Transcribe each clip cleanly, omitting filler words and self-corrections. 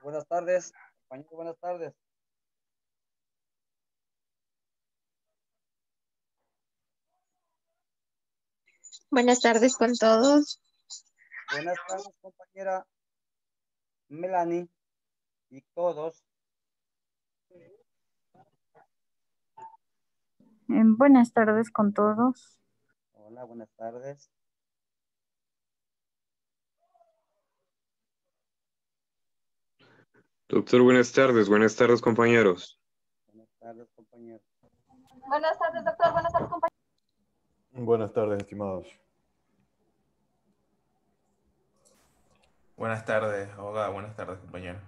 Buenas tardes, compañero, buenas tardes. Buenas tardes con todos. Buenas tardes, compañera Melanie y todos. Buenas tardes con todos. Hola, buenas tardes. Doctor, buenas tardes, compañeros. Buenas tardes, compañero. Buenas tardes, doctor. Buenas tardes, compañero. Buenas tardes, estimados. Buenas tardes, abogada. Buenas tardes, compañero.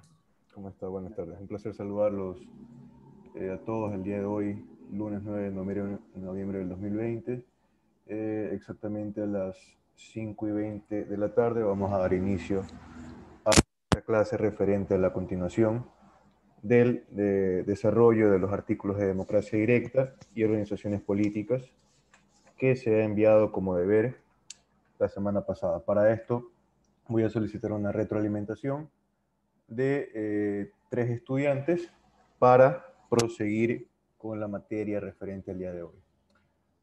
¿Cómo está? Buenas tardes. Un placer saludarlos a todos el día de hoy, lunes 9 de noviembre del 2020. Exactamente a las 5:20 de la tarde vamos a dar inicio a la clase referente a la continuación del desarrollo de los artículos de democracia directa y organizaciones políticas que se ha enviado como deber la semana pasada. Para esto voy a solicitar una retroalimentación de 3 estudiantes para proseguir con la materia referente al día de hoy.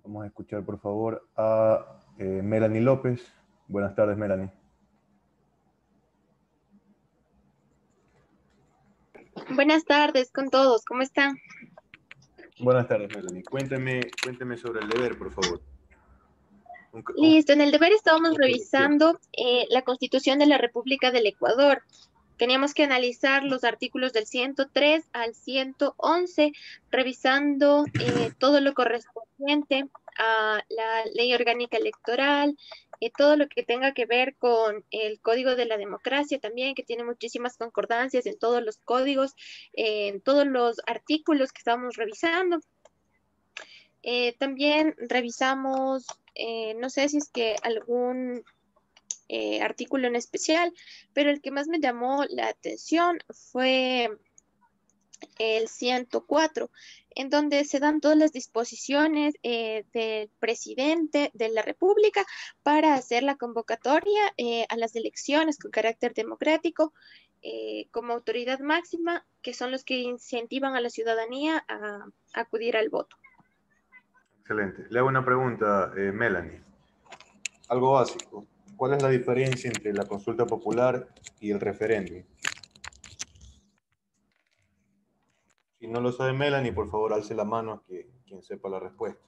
Vamos a escuchar por favor a Melanie López. Buenas tardes, Melanie. Buenas tardes con todos. ¿Cómo están? Buenas tardes, Melanie. Cuénteme sobre el deber, por favor. Listo, en el deber estábamos revisando la Constitución de la República del Ecuador. Teníamos que analizar los artículos del 103 al 111, revisando todo lo correspondiente a la ley orgánica electoral, todo lo que tenga que ver con el Código de la Democracia también, que tiene muchísimas concordancias en todos los códigos, en todos los artículos que estábamos revisando. También revisamos, no sé si es que algún artículo en especial, pero el que más me llamó la atención fue el 104, en donde se dan todas las disposiciones del presidente de la República para hacer la convocatoria a las elecciones con carácter democrático como autoridad máxima, que son los que incentivan a la ciudadanía a acudir al voto. Excelente. Le hago una pregunta, Melanie. Algo básico. ¿Cuál es la diferencia entre la consulta popular y el referéndum? Si no lo sabe Melanie, por favor, alce la mano a quien sepa la respuesta.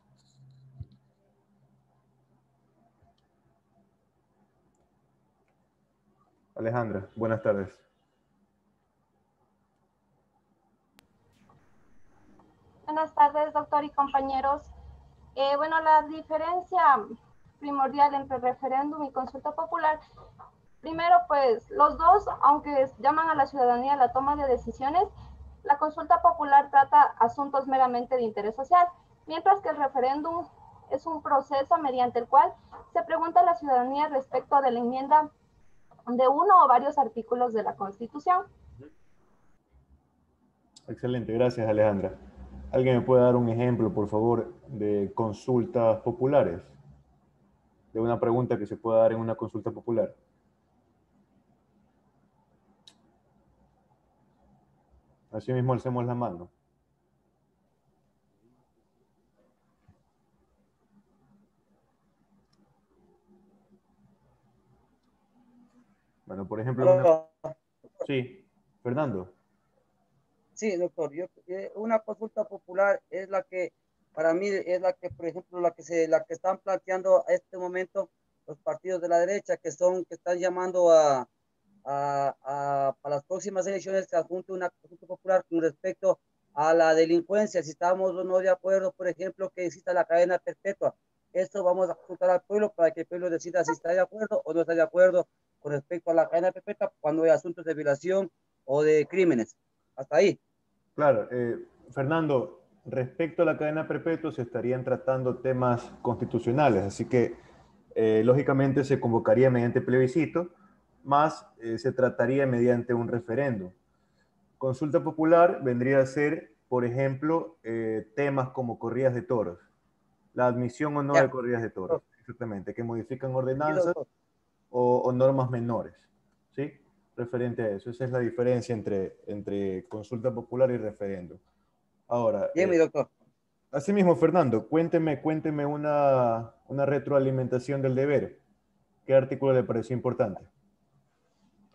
Alejandra, buenas tardes. Buenas tardes, doctor y compañeros. Bueno, la diferencia primordial entre referéndum y consulta popular, primero, pues los dos, aunque llaman a la ciudadanía a la toma de decisiones, la consulta popular trata asuntos meramente de interés social, mientras que el referéndum es un proceso mediante el cual se pregunta a la ciudadanía respecto de la enmienda de uno o varios artículos de la Constitución. Excelente, gracias Alejandra. ¿Alguien me puede dar un ejemplo, por favor, de consultas populares? De una pregunta que se pueda dar en una consulta popular. Así mismo alcemos la mano. Bueno, por ejemplo, Sí, Fernando. Sí, doctor, una consulta popular es la que, para mí, es la que, por ejemplo, la que están planteando a este momento los partidos de la derecha, que están llamando para las próximas elecciones que adjunte una consulta popular con respecto a la delincuencia, si estamos o no de acuerdo, por ejemplo, que exista la cadena perpetua. Esto vamos a consultar al pueblo para que el pueblo decida si está de acuerdo o no está de acuerdo con respecto a la cadena perpetua cuando hay asuntos de violación o de crímenes. Hasta ahí. Claro, Fernando, respecto a la cadena perpetua se estarían tratando temas constitucionales, así que lógicamente se convocaría mediante plebiscito, más se trataría mediante un referéndum. Consulta popular vendría a ser, por ejemplo, temas como corridas de toros, la admisión o no de corridas de toros, exactamente, que modifican ordenanzas o normas menores, ¿sí? referente a eso. Esa es la diferencia entre consulta popular y referéndum. Ahora, Bien, mi doctor. asimismo, Fernando, cuénteme una retroalimentación del deber. ¿Qué artículo le pareció importante?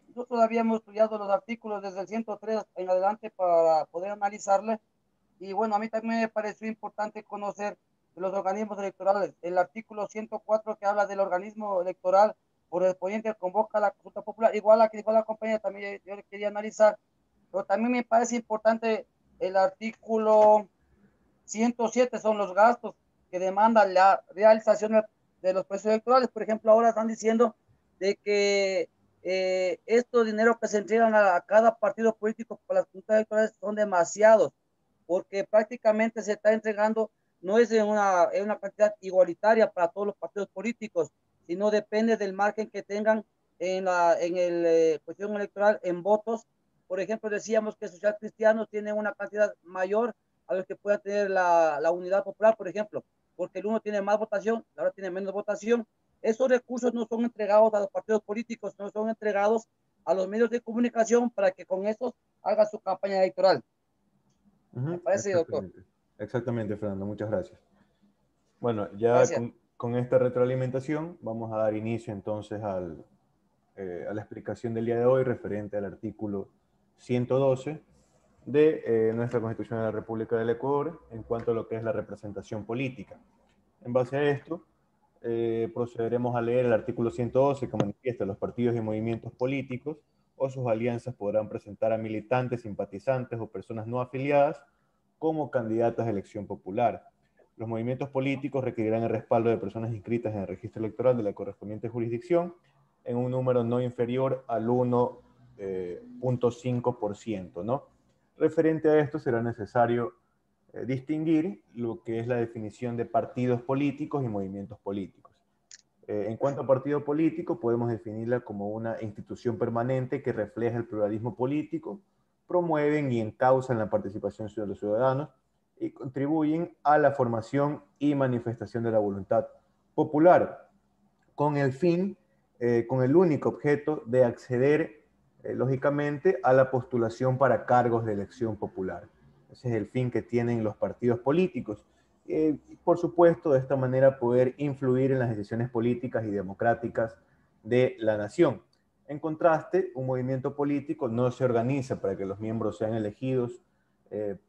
Nosotros habíamos estudiado los artículos desde el 103 en adelante para poder analizarle. Y bueno, a mí también me pareció importante conocer de los organismos electorales. El artículo 104 que habla del organismo electoral correspondiente convoca a la consulta popular, igual a la que dijo la compañera, también yo le quería analizar. Pero también me parece importante el artículo 107, son los gastos que demanda la realización de los procesos electorales. Por ejemplo, ahora están diciendo de que estos dineros que se entregan a cada partido político para las juntas electorales son demasiados, porque prácticamente se está entregando, no es en una cantidad igualitaria para todos los partidos políticos, sino depende del margen que tengan en el cuestión electoral en votos. Por ejemplo, decíamos que Social Cristianos tienen una cantidad mayor a los que pueda tener la Unidad Popular, por ejemplo, porque el uno tiene más votación, la otra tiene menos votación. Esos recursos no son entregados a los partidos políticos, no son entregados a los medios de comunicación para que con esos haga su campaña electoral. ¿Me parece, doctor? Exactamente. Exactamente, Fernando, muchas gracias. Bueno, ya Gracias. con esta retroalimentación vamos a dar inicio entonces a la explicación del día de hoy referente al artículo 112 de nuestra Constitución de la República del Ecuador en cuanto a lo que es la representación política. En base a esto, procederemos a leer el artículo 112 que manifiesta los partidos y movimientos políticos o sus alianzas podrán presentar a militantes, simpatizantes o personas no afiliadas como candidatas a elección popular. Los movimientos políticos requerirán el respaldo de personas inscritas en el registro electoral de la correspondiente jurisdicción en un número no inferior al 1.5%, ¿no? Referente a esto será necesario distinguir lo que es la definición de partidos políticos y movimientos políticos. En cuanto a partido político, podemos definirla como una institución permanente que refleja el pluralismo político, promueven y encausan la participación de los ciudadanos y contribuyen a la formación y manifestación de la voluntad popular, con con el único objeto de acceder, lógicamente, a la postulación para cargos de elección popular. Ese es el fin que tienen los partidos políticos. Por supuesto, de esta manera poder influir en las decisiones políticas y democráticas de la nación. En contraste, un movimiento político no se organiza para que los miembros sean elegidos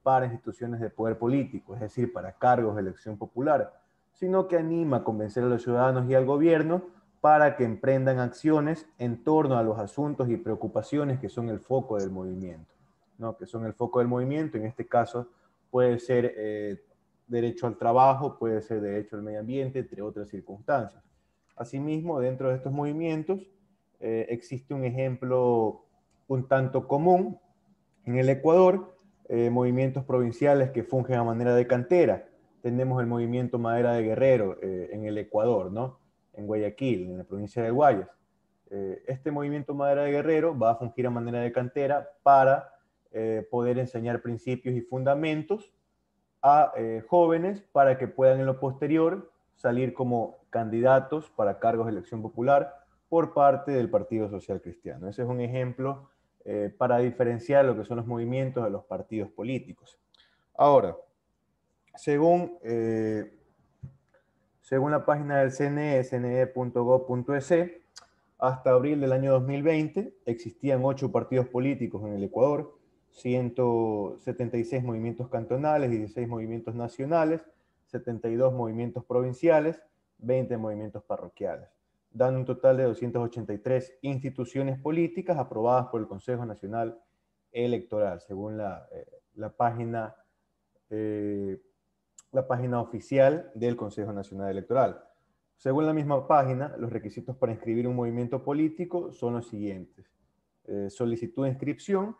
para instituciones de poder político, es decir, para cargos de elección popular, sino que anima a convencer a los ciudadanos y al gobierno para que emprendan acciones en torno a los asuntos y preocupaciones que son el foco del movimiento, ¿no? Que son el foco del movimiento, en este caso puede ser derecho al trabajo, puede ser derecho al medio ambiente, entre otras circunstancias. Asimismo, dentro de estos movimientos existe un ejemplo un tanto común en el Ecuador, movimientos provinciales que fungen a manera de cantera. Tenemos el movimiento Madera de Guerrero en el Ecuador, ¿no? En Guayaquil, en la provincia de Guayas. Este movimiento Madera de Guerrero va a fungir a manera de cantera para poder enseñar principios y fundamentos a jóvenes para que puedan en lo posterior salir como candidatos para cargos de elección popular por parte del Partido Social Cristiano. Ese es un ejemplo para diferenciar lo que son los movimientos de los partidos políticos. Ahora, según la página del CNE, cne.gov.es, hasta abril del año 2020 existían 8 partidos políticos en el Ecuador, 176 movimientos cantonales, 16 movimientos nacionales, 72 movimientos provinciales, 20 movimientos parroquiales, dando un total de 283 instituciones políticas aprobadas por el Consejo Nacional Electoral, según la página oficial del Consejo Nacional Electoral. Según la misma página, los requisitos para inscribir un movimiento político son los siguientes. Solicitud de inscripción,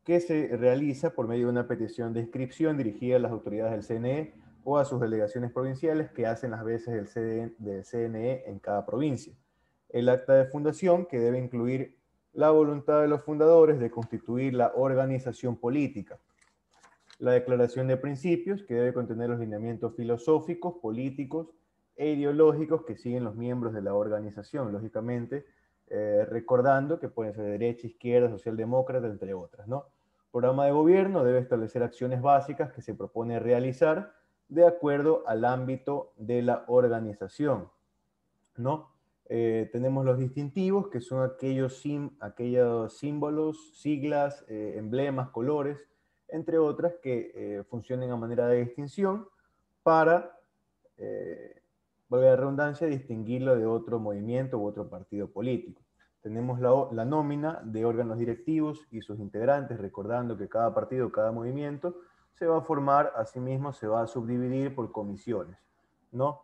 que se realiza por medio de una petición de inscripción dirigida a las autoridades del CNE o a sus delegaciones provinciales que hacen las veces del CNE en cada provincia. El acta de fundación, que debe incluir la voluntad de los fundadores de constituir la organización política. La declaración de principios, que debe contener los lineamientos filosóficos, políticos e ideológicos que siguen los miembros de la organización. Lógicamente, recordando que pueden ser de derecha, izquierda, socialdemócrata, entre otras, ¿no? Programa de gobierno debe establecer acciones básicas que se propone realizar de acuerdo al ámbito de la organización, ¿no? Tenemos los distintivos, que son aquellos símbolos, siglas, emblemas, colores, entre otras, que funcionen a manera de distinción para, valga la redundancia, distinguirlo de otro movimiento u otro partido político. Tenemos la nómina de órganos directivos y sus integrantes, recordando que cada partido, cada movimiento, se va a formar, asimismo, se va a subdividir por comisiones, ¿no?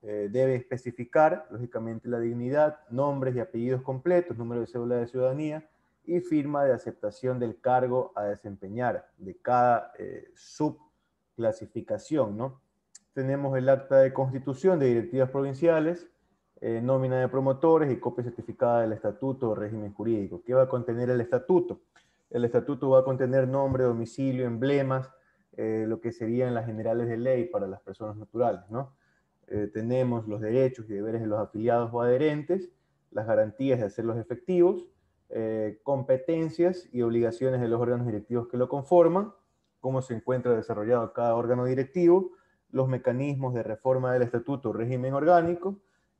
Debe especificar, lógicamente, la dignidad, nombres y apellidos completos, número de cédula de ciudadanía y firma de aceptación del cargo a desempeñar de cada subclasificación, ¿no? Tenemos el acta de constitución de directivas provinciales, nómina de promotores y copia certificada del estatuto o régimen jurídico. ¿Qué va a contener el estatuto? El estatuto va a contener nombre, domicilio, emblemas, lo que serían las generales de ley para las personas naturales, ¿no? Tenemos los derechos y deberes de los afiliados o adherentes, las garantías de hacerlos efectivos, competencias y obligaciones de los órganos directivos que lo conforman, cómo se encuentra desarrollado cada órgano directivo, los mecanismos de reforma del estatuto o régimen orgánico,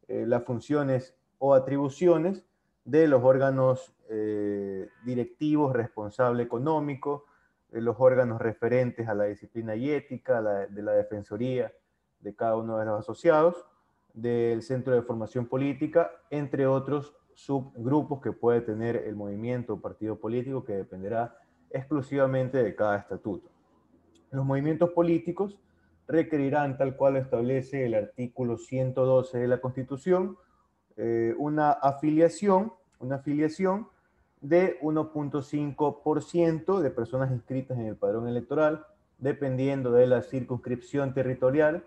las funciones o atribuciones de los órganos directivos, responsable económico, los órganos referentes a la disciplina y ética, de la defensoría de cada uno de los asociados, del Centro de Formación Política, entre otros subgrupos que puede tener el movimiento o partido político, que dependerá exclusivamente de cada estatuto. Los movimientos políticos requerirán, tal cual lo establece el artículo 112 de la Constitución, una afiliación de 1.5% de personas inscritas en el padrón electoral, dependiendo de la circunscripción territorial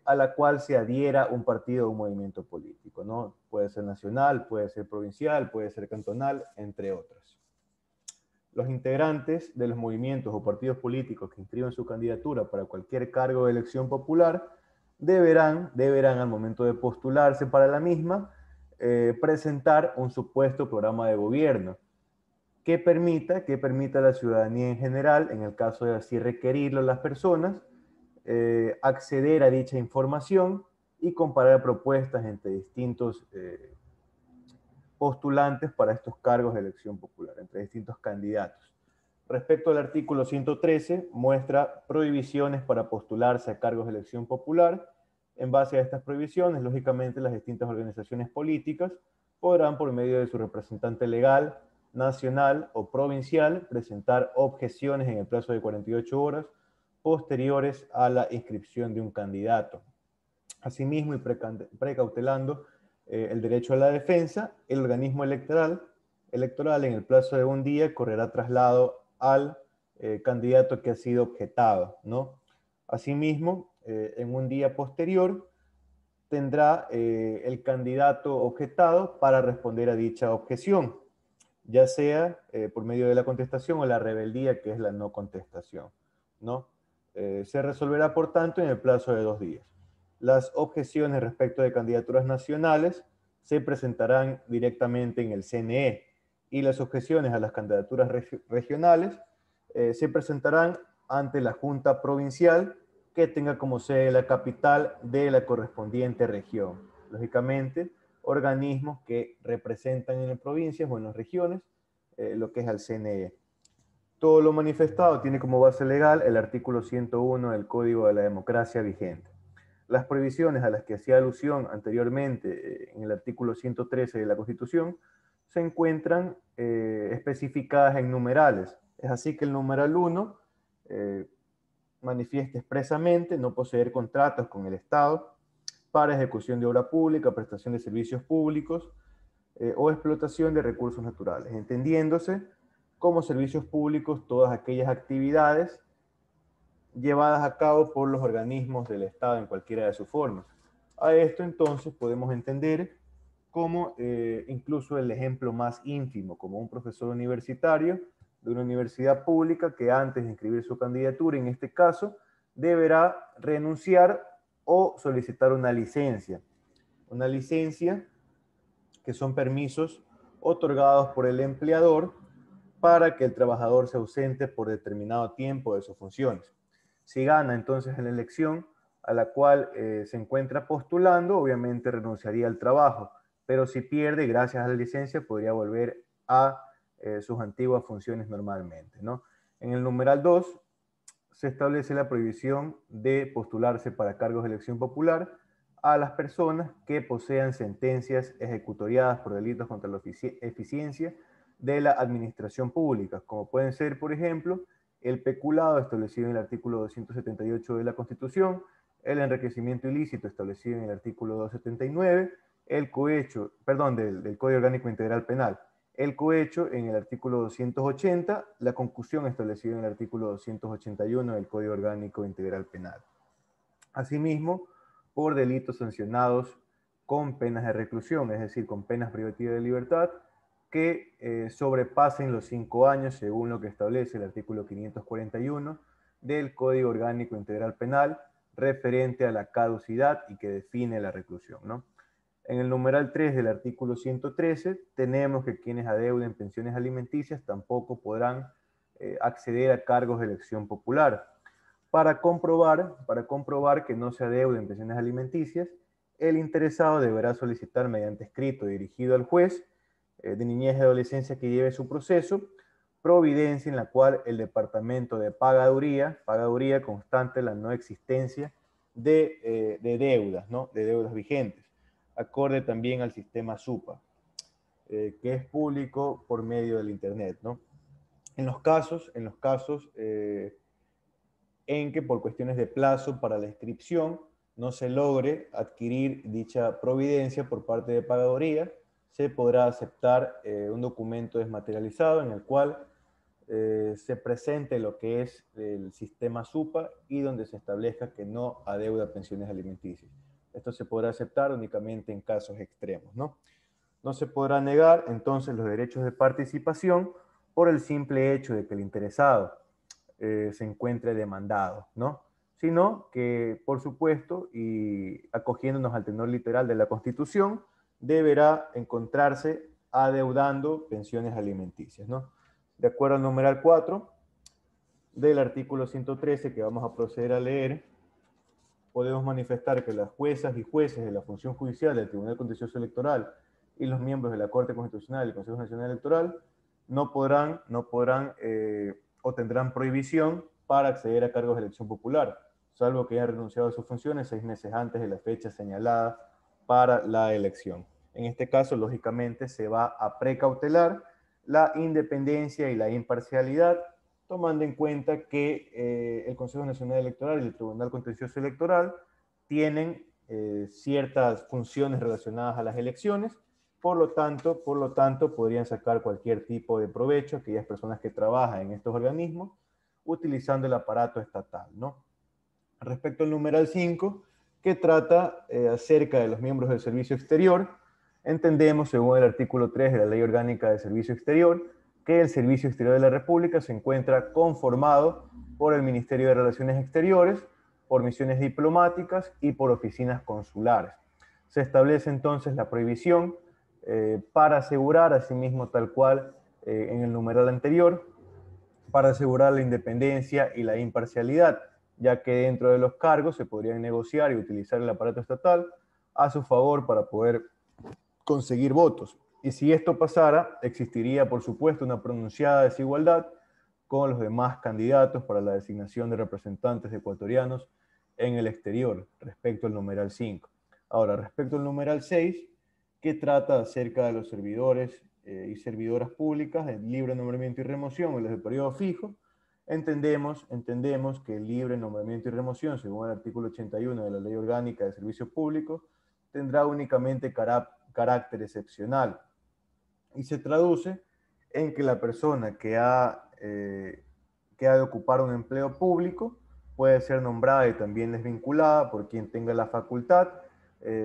a la cual se adhiera un partido o un movimiento político, ¿no? Puede ser nacional, puede ser provincial, puede ser cantonal, entre otros. Los integrantes de los movimientos o partidos políticos que inscriban su candidatura para cualquier cargo de elección popular deberán al momento de postularse para la misma presentar un supuesto programa de gobierno que permita a la ciudadanía en general, en el caso de así requerirlo las personas, acceder a dicha información y comparar propuestas entre distintos postulantes para estos cargos de elección popular, entre distintos candidatos. Respecto al artículo 113, muestra prohibiciones para postularse a cargos de elección popular. En base a estas prohibiciones, lógicamente, las distintas organizaciones políticas podrán, por medio de su representante legal, nacional o provincial, presentar objeciones en el plazo de 48 horas posteriores a la inscripción de un candidato. Asimismo, y precautelando el derecho a la defensa, el organismo electoral en el plazo de un día correrá traslado al candidato que ha sido objetado, ¿no? Asimismo, en un día posterior tendrá el candidato objetado para responder a dicha objeción, ya sea por medio de la contestación o la rebeldía, que es la no contestación, ¿no? Se resolverá, por tanto, en el plazo de 2 días. Las objeciones respecto de candidaturas nacionales se presentarán directamente en el CNE y las objeciones a las candidaturas regionales se presentarán ante la Junta Provincial que tenga como sede la capital de la correspondiente región. Lógicamente, organismos que representan en las provincias o en las regiones lo que es al CNE. Todo lo manifestado tiene como base legal el artículo 101 del Código de la Democracia vigente. Las prohibiciones a las que hacía alusión anteriormente en el artículo 113 de la Constitución se encuentran especificadas en numerales. Es así que el numeral 1 manifiesta expresamente no poseer contratos con el Estado para ejecución de obra pública, prestación de servicios públicos o explotación de recursos naturales, entendiéndose como servicios públicos todas aquellas actividades llevadas a cabo por los organismos del Estado en cualquiera de sus formas. A esto entonces podemos entender como incluso el ejemplo más ínfimo, como un profesor universitario de una universidad pública que antes de inscribir su candidatura, en este caso, deberá renunciar o solicitar una licencia. Una licencia que son permisos otorgados por el empleador para que el trabajador se ausente por determinado tiempo de sus funciones. Si gana entonces en la elección a la cual se encuentra postulando, obviamente renunciaría al trabajo, pero si pierde, gracias a la licencia, podría volver a sus antiguas funciones normalmente, ¿no? En el numeral 2 se establece la prohibición de postularse para cargos de elección popular a las personas que posean sentencias ejecutoriadas por delitos contra la eficiencia de la administración pública, como pueden ser, por ejemplo, el peculado establecido en el artículo 278 de la Constitución, el enriquecimiento ilícito establecido en el artículo 279, el cohecho, perdón, del Código Orgánico Integral Penal, el cohecho en el artículo 280, la concusión establecida en el artículo 281 del Código Orgánico Integral Penal. Asimismo, por delitos sancionados con penas de reclusión, es decir, con penas privativas de libertad, que sobrepasen los 5 años, según lo que establece el artículo 541 del Código Orgánico Integral Penal, referente a la caducidad y que define la reclusión, ¿no? En el numeral 3 del artículo 113 tenemos que quienes adeuden pensiones alimenticias tampoco podrán acceder a cargos de elección popular. Para comprobar que no se adeuden pensiones alimenticias, el interesado deberá solicitar mediante escrito dirigido al juez de niñez y adolescencia que lleve su proceso, providencia en la cual el departamento de pagaduría constante la no existencia de deudas, ¿no? De deudas vigentes, acorde también al sistema SUPA, que es público por medio del Internet, ¿no? En los casos en que por cuestiones de plazo para la inscripción no se logre adquirir dicha providencia por parte de pagaduría, se podrá aceptar un documento desmaterializado en el cual se presente lo que es el sistema SUPA y donde se establezca que no adeuda pensiones alimenticias. Esto se podrá aceptar únicamente en casos extremos, ¿no? No se podrá negar entonces los derechos de participación por el simple hecho de que el interesado se encuentre demandado, ¿no? Sino que, por supuesto, y acogiéndonos al tenor literal de la Constitución, deberá encontrarse adeudando pensiones alimenticias, ¿no? De acuerdo al numeral 4 del artículo 113 que vamos a proceder a leer, podemos manifestar que las juezas y jueces de la función judicial del Tribunal Contencioso Electoral y los miembros de la Corte Constitucional y el Consejo Nacional Electoral no podrán o tendrán prohibición para acceder a cargos de elección popular, salvo que hayan renunciado a sus funciones 6 meses antes de la fecha señalada para la elección. En este caso, lógicamente, se va a precautelar la independencia y la imparcialidad, tomando en cuenta que el Consejo Nacional Electoral y el Tribunal Contencioso Electoral tienen ciertas funciones relacionadas a las elecciones, por lo tanto, podrían sacar cualquier tipo de provecho aquellas personas que trabajan en estos organismos utilizando el aparato estatal, ¿no? Respecto al numeral 5, que trata acerca de los miembros del servicio exterior, entendemos, según el artículo 3 de la Ley Orgánica de Servicio Exterior, que el Servicio Exterior de la República se encuentra conformado por el Ministerio de Relaciones Exteriores, por misiones diplomáticas y por oficinas consulares. Se establece entonces la prohibición para asegurar, asimismo tal cual en el numeral anterior, para asegurar la independencia y la imparcialidad, ya que dentro de los cargos se podrían negociar y utilizar el aparato estatal a su favor para poder conseguir votos. Y si esto pasara, existiría, por supuesto, una pronunciada desigualdad con los demás candidatos para la designación de representantes ecuatorianos en el exterior, respecto al numeral 5. Ahora, respecto al numeral 6, que trata acerca de los servidores y servidoras públicas, el libre nombramiento y remoción en los de periodo fijo, entendemos que el libre nombramiento y remoción, según el artículo 81 de la Ley Orgánica de Servicios Públicos, tendrá únicamente carácter excepcional y se traduce en que la persona que ha de ocupar un empleo público puede ser nombrada y también desvinculada por quien tenga la facultad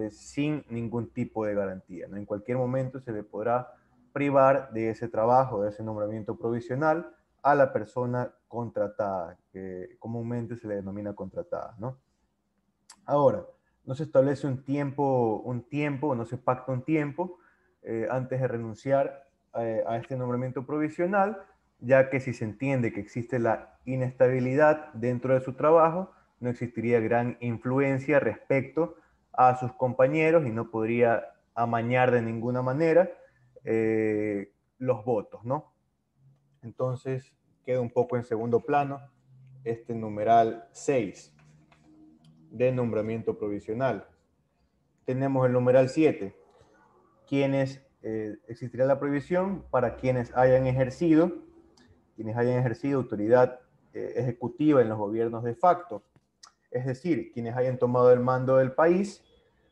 sin ningún tipo de garantía, ¿no? En cualquier momento se le podrá privar de ese trabajo, de ese nombramiento provisional a la persona contratada, que comúnmente se le denomina contratada, ¿no? Ahora, no se establece un tiempo, no se pacta un tiempo antes de renunciar a este nombramiento provisional, ya que si se entiende que existe la inestabilidad dentro de su trabajo, no existiría gran influencia respecto a sus compañeros y no podría amañar de ninguna manera los votos, ¿no? Entonces queda un poco en segundo plano este numeral 6 de nombramiento provisional. Tenemos el numeral 7, quienes existirá la prohibición para quienes hayan ejercido autoridad ejecutiva en los gobiernos de facto, es decir, quienes hayan tomado el mando del país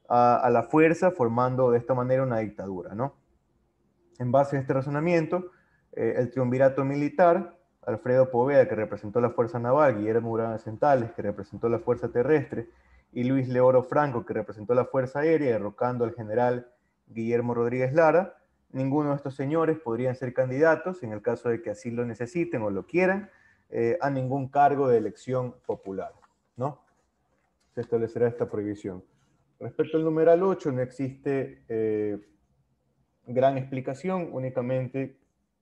a la fuerza, formando de esta manera una dictadura, ¿no? En base a este razonamiento, el triunvirato militar, Alfredo Poveda, que representó la Fuerza Naval, Guillermo Urán Centales, que representó la Fuerza Terrestre, y Luis Leoro Franco, que representó la Fuerza Aérea, derrocando al general Guillermo Rodríguez Lara, ninguno de estos señores podrían ser candidatos, en el caso de que así lo necesiten o lo quieran, a ningún cargo de elección popular, ¿no? Se establecerá esta prohibición. Respecto al numeral 8, no existe gran explicación, únicamente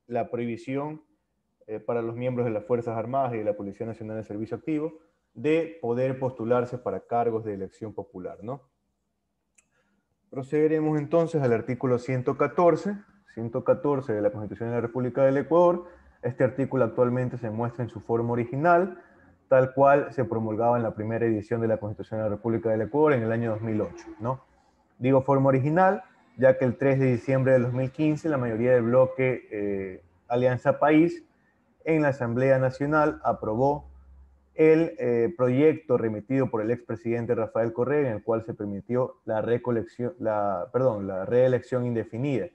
la prohibición para los miembros de las Fuerzas Armadas y de la Policía Nacional de Servicio Activo de poder postularse para cargos de elección popular, ¿no? Procederemos entonces al artículo 114 de la Constitución de la República del Ecuador. Este artículo actualmente se muestra en su forma original, tal cual se promulgaba en la primera edición de la Constitución de la República del Ecuador en el año 2008, ¿no? Digo forma original, ya que el 3 de diciembre del 2015 la mayoría del bloque Alianza País en la Asamblea Nacional aprobó el proyecto remitido por el expresidente Rafael Correa, en el cual se permitió la reelección indefinida.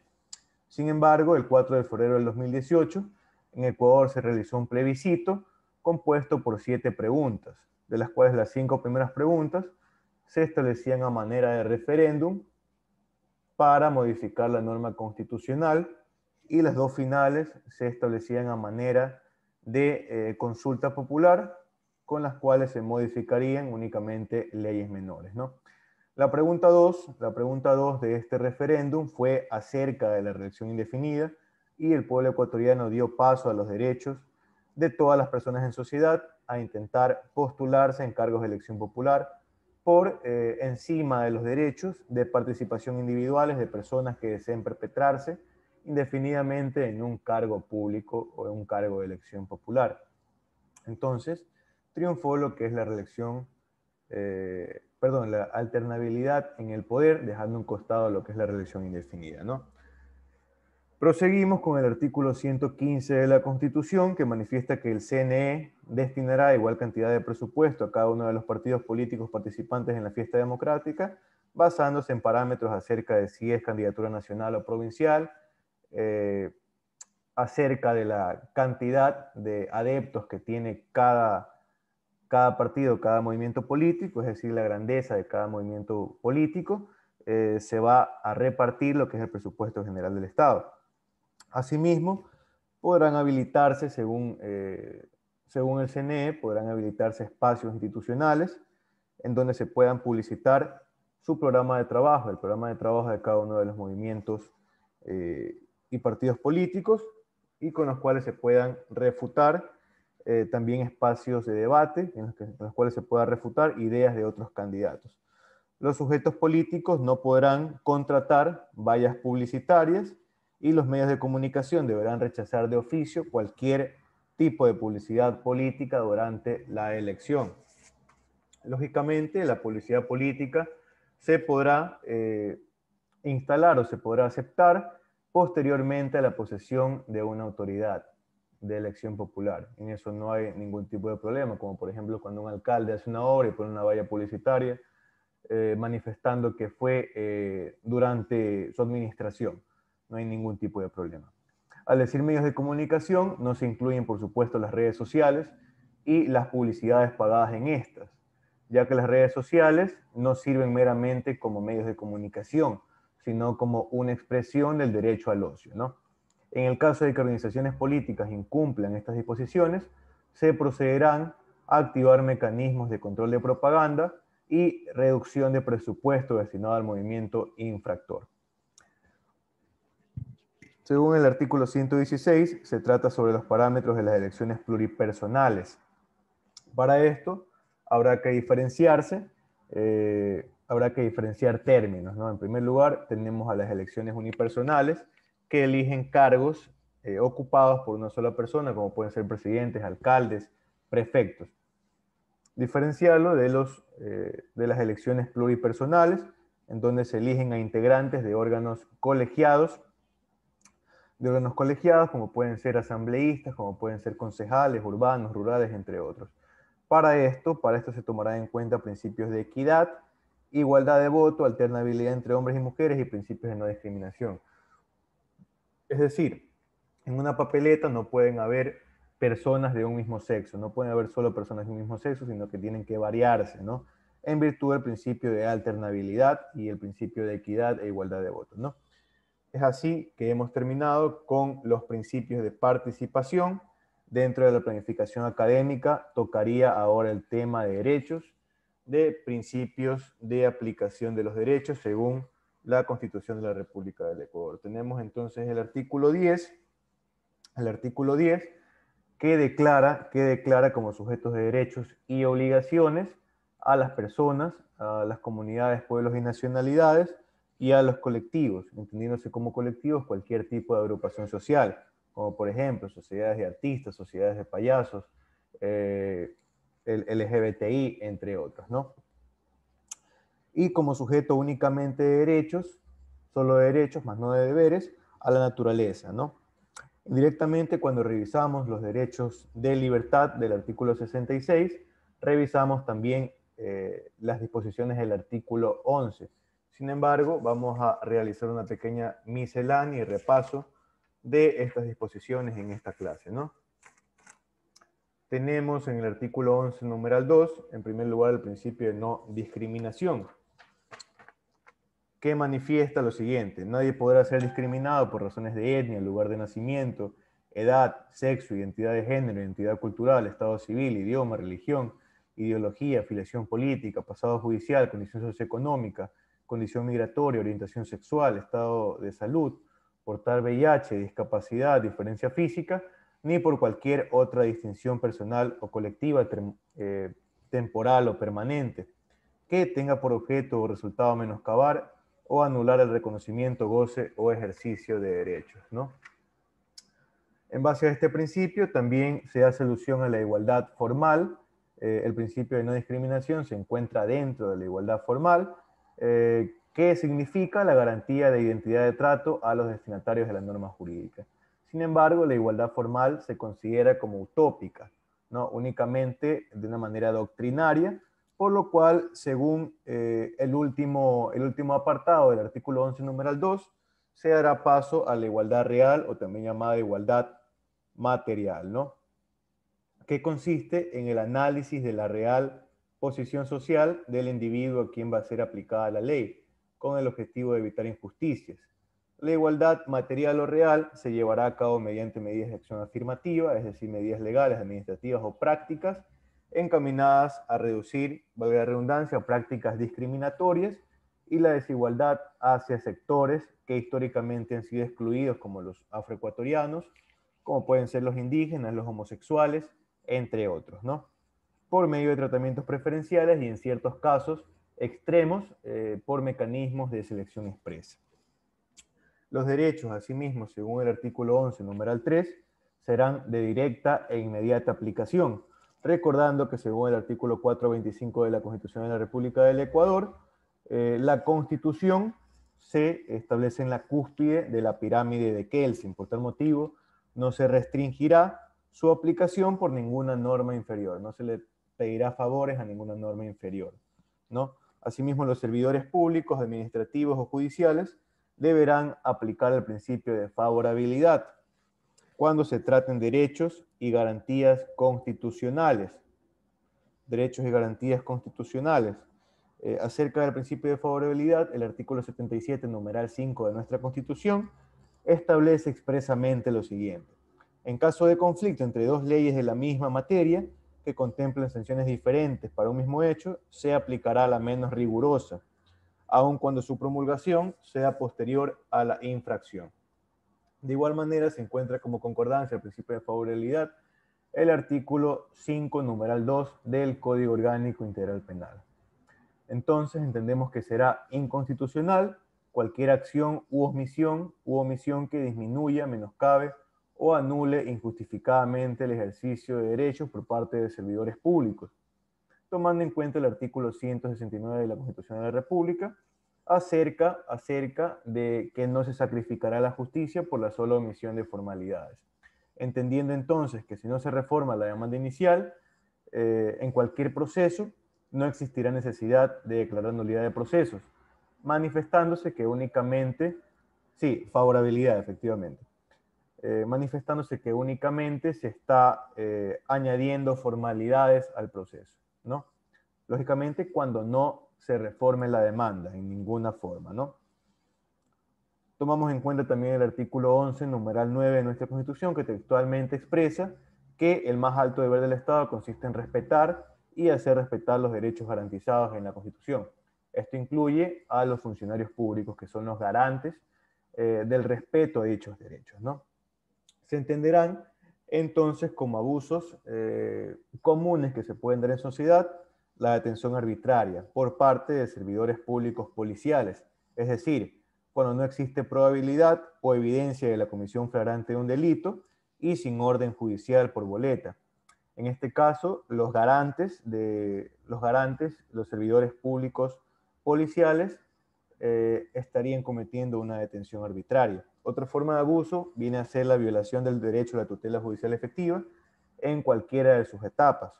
Sin embargo, el 4 de febrero del 2018, en Ecuador se realizó un plebiscito compuesto por 7 preguntas, de las cuales las 5 primeras preguntas se establecían a manera de referéndum para modificar la norma constitucional y las 2 finales se establecían a manera de consulta popular, con las cuales se modificarían únicamente leyes menores, ¿no? La pregunta 2 de este referéndum fue acerca de la reelección indefinida y el pueblo ecuatoriano dio paso a los derechos de todas las personas en sociedad a intentar postularse en cargos de elección popular por encima de los derechos de participación individuales de personas que deseen perpetrarse indefinidamente en un cargo público o en un cargo de elección popular. Entonces, triunfó lo que es la reelección, la alternabilidad en el poder, dejando a un costado lo que es la reelección indefinida, ¿no? Proseguimos con el artículo 115 de la Constitución, que manifiesta que el CNE destinará igual cantidad de presupuesto a cada uno de los partidos políticos participantes en la fiesta democrática, basándose en parámetros acerca de si es candidatura nacional o provincial, acerca de la cantidad de adeptos que tiene cada partido, cada movimiento político, es decir, la grandeza de cada movimiento político, se va a repartir lo que es el presupuesto general del Estado. Asimismo, podrán habilitarse, según el CNE, podrán habilitarse espacios institucionales en donde se puedan publicitar su programa de trabajo, el programa de trabajo de cada uno de los movimientos y partidos políticos, y con los cuales se puedan refutar también espacios de debate en los cuales se pueda refutar ideas de otros candidatos. Los sujetos políticos no podrán contratar vallas publicitarias y los medios de comunicación deberán rechazar de oficio cualquier tipo de publicidad política durante la elección. Lógicamente, la publicidad política se podrá instalar o se podrá aceptar posteriormente a la posesión de una autoridad de elección popular. En eso no hay ningún tipo de problema, como por ejemplo cuando un alcalde hace una obra y pone una valla publicitaria manifestando que fue durante su administración. No hay ningún tipo de problema. Al decir medios de comunicación, no se incluyen, por supuesto, las redes sociales y las publicidades pagadas en estas, ya que las redes sociales no sirven meramente como medios de comunicación, sino como una expresión del derecho al ocio, ¿no? En el caso de que organizaciones políticas incumplan estas disposiciones, se procederán a activar mecanismos de control de propaganda y reducción de presupuesto destinado al movimiento infractor. Según el artículo 116, se trata sobre los parámetros de las elecciones pluripersonales. Para esto, habrá que diferenciar términos, ¿no? En primer lugar, tenemos a las elecciones unipersonales, que eligen cargos ocupados por una sola persona, como pueden ser presidentes, alcaldes, prefectos. Diferenciarlo de las elecciones pluripersonales, en donde se eligen a integrantes de órganos colegiados, como pueden ser asambleístas, como pueden ser concejales, urbanos, rurales, entre otros. Para esto se tomarán en cuenta principios de equidad, igualdad de voto, alternabilidad entre hombres y mujeres y principios de no discriminación. Es decir, en una papeleta no pueden haber personas de un mismo sexo, no pueden haber solo personas de un mismo sexo, sino que tienen que variarse, ¿no? En virtud del principio de alternabilidad y el principio de equidad e igualdad de voto, ¿no? Es así que hemos terminado con los principios de participación. Dentro de la planificación académica tocaría ahora el tema de derechos, de principios de aplicación de los derechos según la Constitución de la República del Ecuador. Tenemos entonces el artículo 10, que declara como sujetos de derechos y obligaciones a las personas, a las comunidades, pueblos y nacionalidades, y a los colectivos, entendiéndose como colectivos cualquier tipo de agrupación social, como por ejemplo sociedades de artistas, sociedades de payasos, el LGBTI, entre otros, ¿no? Y como sujeto únicamente de derechos, solo de derechos, más no de deberes, a la naturaleza, ¿no? Directamente cuando revisamos los derechos de libertad del artículo 66, revisamos también las disposiciones del artículo 11. Sin embargo, vamos a realizar una pequeña miscelánea y repaso de estas disposiciones en esta clase, ¿no? Tenemos en el artículo 11, numeral 2, en primer lugar el principio de no discriminación, que manifiesta lo siguiente: nadie podrá ser discriminado por razones de etnia, lugar de nacimiento, edad, sexo, identidad de género, identidad cultural, estado civil, idioma, religión, ideología, afiliación política, pasado judicial, condición socioeconómica, condición migratoria, orientación sexual, estado de salud, portar VIH, discapacidad, diferencia física, ni por cualquier otra distinción personal o colectiva, temporal o permanente, que tenga por objeto o resultado menoscabar o anular el reconocimiento, goce o ejercicio de derechos, ¿no? En base a este principio también se hace alusión a la igualdad formal. El principio de no discriminación se encuentra dentro de la igualdad formal, que significa la garantía de identidad de trato a los destinatarios de la norma jurídica. Sin embargo, la igualdad formal se considera como utópica, ¿no? Únicamente de una manera doctrinaria, por lo cual, según el último apartado del artículo 11, numeral 2, se dará paso a la igualdad real, o también llamada igualdad material, ¿no? Que consiste en el análisis de la real posición social del individuo a quien va a ser aplicada la ley, con el objetivo de evitar injusticias. La igualdad material o real se llevará a cabo mediante medidas de acción afirmativa, es decir, medidas legales, administrativas o prácticas, encaminadas a reducir, valga la redundancia, prácticas discriminatorias y la desigualdad hacia sectores que históricamente han sido excluidos, como los afroecuatorianos, como pueden ser los indígenas, los homosexuales, entre otros, ¿no? Por medio de tratamientos preferenciales y en ciertos casos extremos por mecanismos de selección expresa. Los derechos, asimismo, según el artículo 11, numeral 3, serán de directa e inmediata aplicación, recordando que según el artículo 425 de la Constitución de la República del Ecuador, la Constitución se establece en la cúspide de la pirámide de Kelsen. Por tal motivo, no se restringirá su aplicación por ninguna norma inferior, no se le pedirá favores a ninguna norma inferior, ¿no? Asimismo, los servidores públicos, administrativos o judiciales deberán aplicar el principio de favorabilidad cuando se traten derechos y garantías constitucionales. Derechos y garantías constitucionales. Acerca del principio de favorabilidad, el artículo 77, numeral 5 de nuestra Constitución, establece expresamente lo siguiente: en caso de conflicto entre dos leyes de la misma materia, que contemplen sanciones diferentes para un mismo hecho, se aplicará la menos rigurosa, aun cuando su promulgación sea posterior a la infracción. De igual manera, se encuentra como concordancia al principio de favorabilidad el artículo 5, numeral 2 del Código Orgánico Integral Penal. Entonces, entendemos que será inconstitucional cualquier acción u omisión que disminuya, menoscabe o anule injustificadamente el ejercicio de derechos por parte de servidores públicos, tomando en cuenta el artículo 169 de la Constitución de la República, acerca de que no se sacrificará la justicia por la sola omisión de formalidades. Entendiendo entonces que si no se reforma la demanda inicial, en cualquier proceso, no existirá necesidad de declarar nulidad de procesos, manifestándose que únicamente, sí, favorabilidad, efectivamente, manifestándose que únicamente se está añadiendo formalidades al proceso, ¿no? Lógicamente, cuando no se reforme la demanda en ninguna forma, ¿no? Tomamos en cuenta también el artículo 11, numeral 9 de nuestra Constitución, que textualmente expresa que el más alto deber del Estado consiste en respetar y hacer respetar los derechos garantizados en la Constitución. Esto incluye a los funcionarios públicos, que son los garantes del respeto a dichos derechos, ¿no? Se entenderán entonces como abusos comunes que se pueden dar en sociedad la detención arbitraria por parte de servidores públicos policiales, es decir, cuando no existe probabilidad o evidencia de la comisión flagrante de un delito y sin orden judicial por boleta. En este caso, los servidores públicos policiales estarían cometiendo una detención arbitraria. Otra forma de abuso viene a ser la violación del derecho a la tutela judicial efectiva en cualquiera de sus etapas,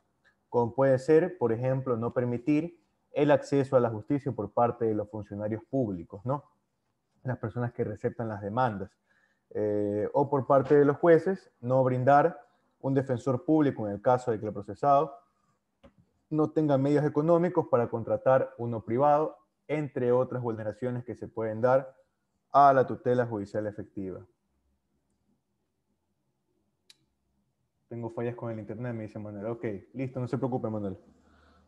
como puede ser, por ejemplo, no permitir el acceso a la justicia por parte de los funcionarios públicos, ¿no? Las personas que receptan las demandas, o por parte de los jueces, no brindar un defensor público en el caso de que el procesado no tenga medios económicos para contratar uno privado, entre otras vulneraciones que se pueden dar a la tutela judicial efectiva. Tengo fallas con el internet, me dice Manuel. Ok, listo, no se preocupe, Manuel.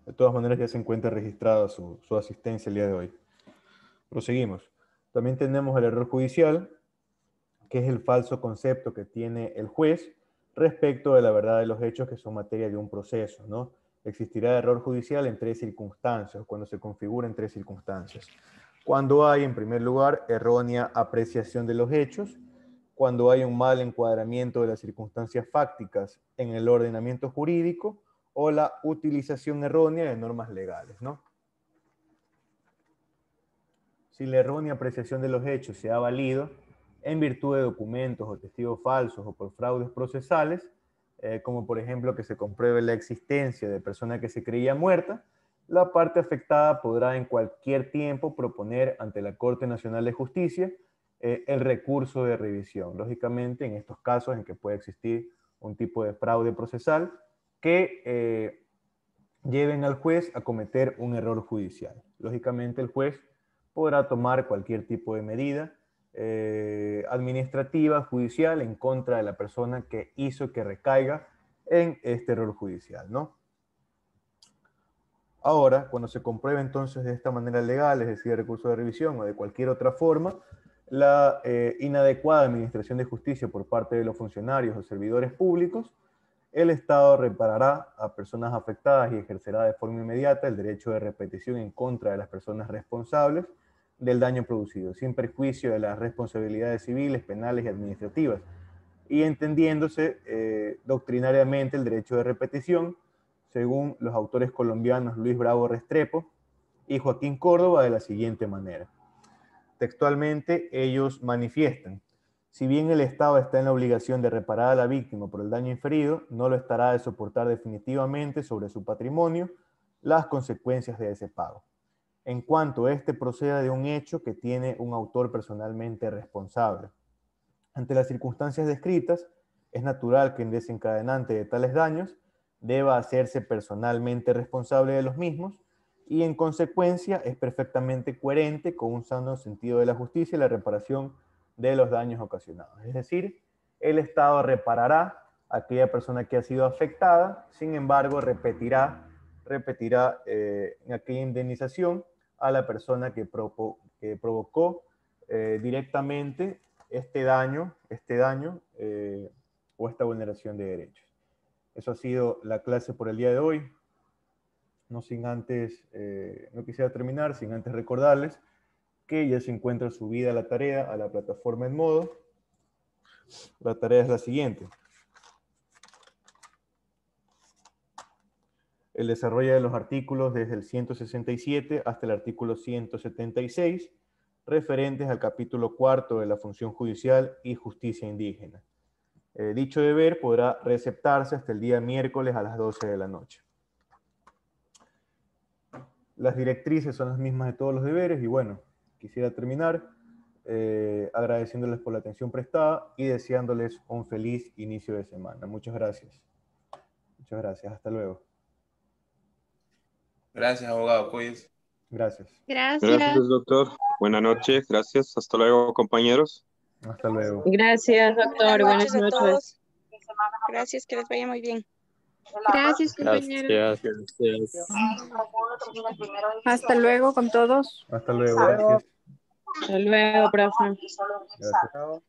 De todas maneras ya se encuentra registrada su asistencia el día de hoy. Proseguimos. También tenemos el error judicial, que es el falso concepto que tiene el juez respecto de la verdad de los hechos que son materia de un proceso, ¿no? Existirá error judicial en tres circunstancias, cuando se configura en tres circunstancias. Cuando hay, en primer lugar, errónea apreciación de los hechos, cuando hay un mal encuadramiento de las circunstancias fácticas en el ordenamiento jurídico, o la utilización errónea de normas legales, ¿no? Si la errónea apreciación de los hechos se ha valido en virtud de documentos o testigos falsos o por fraudes procesales, como por ejemplo que se compruebe la existencia de persona que se creía muerta, la parte afectada podrá en cualquier tiempo proponer ante la Corte Nacional de Justicia el recurso de revisión. Lógicamente, en estos casos en que puede existir un tipo de fraude procesal que lleven al juez a cometer un error judicial. Lógicamente, el juez podrá tomar cualquier tipo de medida administrativa, judicial, en contra de la persona que hizo que recaiga en este error judicial, ¿no? Ahora, cuando se compruebe entonces de esta manera legal, es decir, recurso de revisión o de cualquier otra forma, la inadecuada administración de justicia por parte de los funcionarios o servidores públicos, el Estado reparará a personas afectadas y ejercerá de forma inmediata el derecho de repetición en contra de las personas responsables del daño producido, sin perjuicio de las responsabilidades civiles, penales y administrativas, y entendiéndose doctrinariamente el derecho de repetición, según los autores colombianos Luis Bravo Restrepo y Joaquín Córdoba, de la siguiente manera. Textualmente, ellos manifiestan: si bien el Estado está en la obligación de reparar a la víctima por el daño inferido, no lo estará de soportar definitivamente sobre su patrimonio las consecuencias de ese pago, en cuanto éste proceda de un hecho que tiene un autor personalmente responsable. Ante las circunstancias descritas, es natural que el desencadenante de tales daños deba hacerse personalmente responsable de los mismos y, en consecuencia, es perfectamente coherente con un sano sentido de la justicia y la reparación de los daños ocasionados. Es decir, el Estado reparará a aquella persona que ha sido afectada, sin embargo, repetirá en aquella indemnización a la persona que provocó directamente este daño o esta vulneración de derechos. Eso ha sido la clase por el día de hoy. No quisiera terminar sin antes recordarles que ya se encuentra subida la tarea a la plataforma Edmodo. La tarea es la siguiente. El desarrollo de los artículos desde el 167 hasta el artículo 176, referentes al capítulo 4 de la función judicial y justicia indígena. Dicho deber podrá receptarse hasta el día miércoles a las 12 de la noche. Las directrices son las mismas de todos los deberes y bueno, quisiera terminar agradeciéndoles por la atención prestada y deseándoles un feliz inicio de semana. Muchas gracias. Muchas gracias. Hasta luego. Gracias, abogado. Cuídense. Gracias. Gracias. Gracias, doctor. Buenas noches. Gracias. Hasta luego, compañeros. Hasta luego. Gracias, doctor. Buenas a noches. todos. Gracias, que les vaya muy bien. Gracias, compañeros. Gracias. Hasta luego con todos. Hasta luego. Hasta luego. Gracias. Hasta luego, profe. Gracias. Chao.